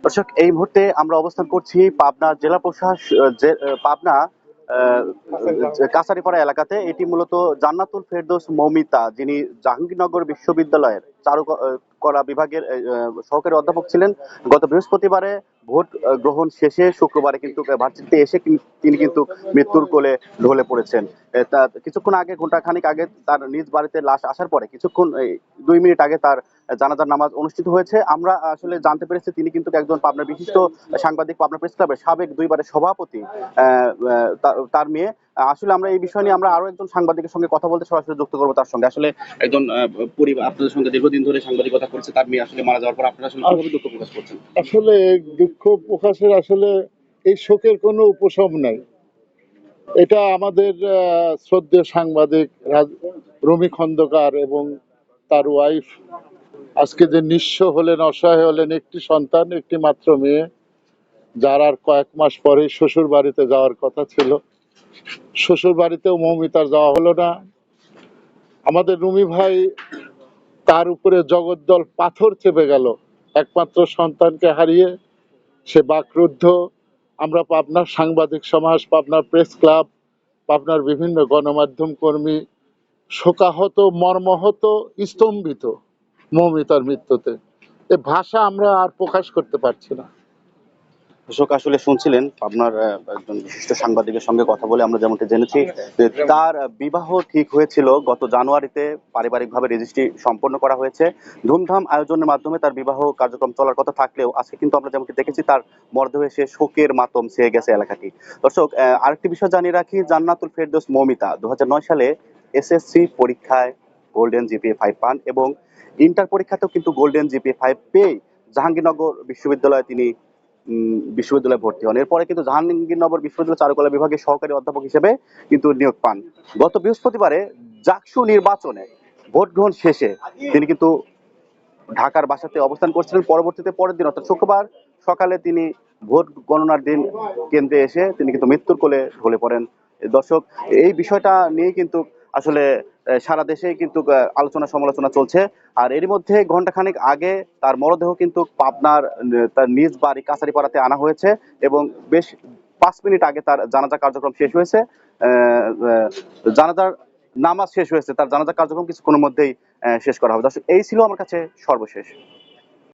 দর্শক, এই মুহূর্তে আমরা অবস্থান করছি পাবনা জেলা পাবনা আহ, কাছারিপাড়া এলাকাতে। এটি মূলত জান্নাতুল ফেরদৌস মৌমিতা, যিনি জাহাঙ্গীরনগর বিশ্ববিদ্যালয়ের চারুকলা বিভাগের সহকারী অধ্যাপক ছিলেন। গত বৃহস্পতিবারে ভোট গ্রহণ শেষে শুক্রবারে কিন্তু ভার্সিটিতে এসে তিনি কিন্তু মৃত্যুর কোলে ঢলে পড়েছেন। তা কিছুক্ষণ আগে, ঘন্টা খানিক আগে তার নিজ বাড়িতে লাশ আসার পরে কিছুক্ষণ 2 মিনিট আগে তার জানাজার নামাজ অনুষ্ঠিত হয়েছে। আমরা আসলে জানতে পেরেছি তিনি কিন্তু একজন পাবনার বিশিষ্ট সাংবাদিক, পাবনা প্রেস ক্লাবের সাবেক 2বারের সভাপতি, তার মেয়ে। আসলে আমরা এই বিষয় নিয়ে আমরা আরো একজন সাংবাদিকের সঙ্গে কথা বলতে সরাসরি যুক্ত করবো তার সঙ্গে। আসলে একজন পরিবার আপনাদের সঙ্গে দীর্ঘদিন ধরে সাংবাদিকতা করছে, তার মেয়ে আসলে মারা যাওয়ার পর আপনারা আসলে কিভাবে দুঃখ প্রকাশ করছেন? আসলে দুঃখ প্রকাশের আসলে এই শোকের কোনো উপশম নাই। এটা আমাদের শ্রদ্ধেয় সাংবাদিক রমি খন্দকার এবং তার ওয়াইফ আজকে যে নিঃস্ব হলেন, অসহায় হলেন, একটি সন্তান, একটি মাত্র মেয়ে, যার আর কয়েক মাস পরে শ্বশুর বাড়িতে যাওয়ার কথা ছিল। শ্বশুর বাড়িতেও মৌমিতার যাওয়া হলো না। আমাদের রুমি ভাই, তার উপরে জগদ্দল পাথর চেপে গেল। একমাত্র সন্তানকে হারিয়ে সে বাকরুদ্ধ। আমরা পাবনার সাংবাদিক সমাজ, পাবনার প্রেস ক্লাব, পাবনার বিভিন্ন গণমাধ্যম কর্মী শোকাহত, মর্মাহত, স্তম্ভিত মৌমিতার মৃত্যুতে। এ ভাষা আমরা আর প্রকাশ করতে পারছি না। দর্শক, আসলে শুনছিলেন আপনার একজন বিশিষ্ট সাংবাদিকের সঙ্গে কথা বলে আমরা যেমনটি জেনেছি যে তার বিবাহ ঠিক হয়েছিল গত জানুয়ারিতে। পারিবারিকভাবে রেজিস্ট্রি সম্পন্ন করা হয়েছে। ধুমধাম আয়োজনের মাধ্যমে তার বিবাহ কার্যক্রম চলার কথা থাকলেও আজকে কিন্তু আমরা যেমনটি দেখেছি তার মরদেহে সে শোকের মাতম ছেয়ে গেছে এলাকাটি। দর্শক, আরেকটি বিষয় জানিয়ে রাখি, জান্নাতুল ফেরদৌস মৌমিতা 2009 সালে এসএসসি পরীক্ষায় গোল্ডেন জিপিএ 5 পান এবং ইন্টার পরীক্ষাতেও কিন্তু গোল্ডেন জিপিএ 5 পেয়ে জাহাঙ্গীরনগর বিশ্ববিদ্যালয়ে তিনি বিশ্ববিদ্যালয়ে ভর্তি হন। এরপরে কিন্তু জাহাঙ্গীরনগর বিশ্ববিদ্যালয় চারুকলা বিভাগের সহকারী অধ্যাপক হিসেবে কিন্তু নিয়োগ পান। গত বৃহস্পতিবারে জাকসু নির্বাচনে ভোট গ্রহণ শেষে তিনি কিন্তু ঢাকার বাসাতে অবস্থান করছিলেন। পরবর্তীতে পরের দিন অর্থাৎ শুক্রবার সকালে তিনি ভোট গণনার দিন কেন্দ্রে এসে তিনি কিন্তু মৃত্যুর কোলে ঢলে পড়েন। দর্শক, এই বিষয়টা নিয়ে কিন্তু আসলে সারা দেশেই কিন্তু আলোচনা সমালোচনা চলছে। আর এরই মধ্যে ঘন্টাখানেক আগে তার মরদেহ কিন্তু পাবনার তার নিজ বাড়ি কাছারিপাড়াতে আনা হয়েছে এবং বেশ 5 মিনিট আগে তার জানাজা কার্যক্রম শেষ হয়েছে। জানাজার নামাজ শেষ হয়েছে, তার জানাজা কার্যক্রম কিছুক্ষণের মধ্যেই শেষ করা হবে। দর্শক, এই ছিল আমার কাছে সর্বশেষ।